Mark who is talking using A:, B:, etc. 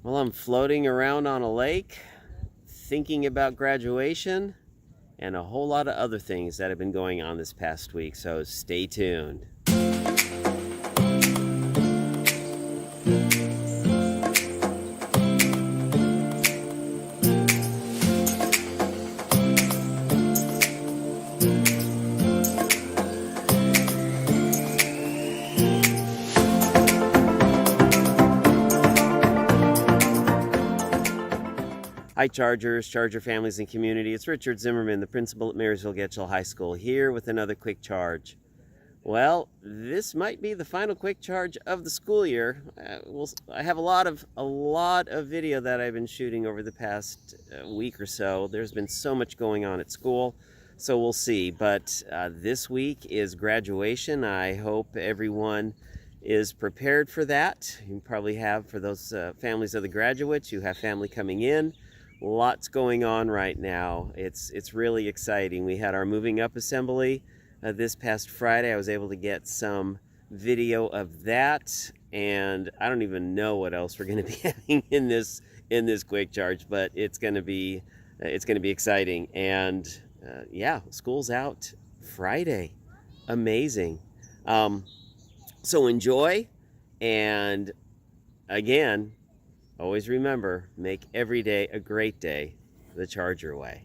A: Well, I'm floating around on a lake, thinking about graduation, and a whole lot of other things that have been going on this past week, so stay tuned. Hi, Chargers, Charger families and community. It's Richard Zimmerman, the principal at Marysville-Getchell High School, here with another quick charge. Well, this might be the final quick charge of the school year. I have a lot of video that I've been shooting over the past week or so. There's been so much going on at school, so we'll see. But this week is graduation. I hope everyone is prepared for that. You probably have, for those families of the graduates, you have family coming in. Lots going on right now. It's really exciting. We had our moving up assembly this past Friday. I was able to get some video of that, and I don't even know what else we're going to be having in this quick charge, but it's going to be exciting. And yeah, school's out Friday. Amazing. So enjoy, and again, always remember, make every day a great day the Charger way.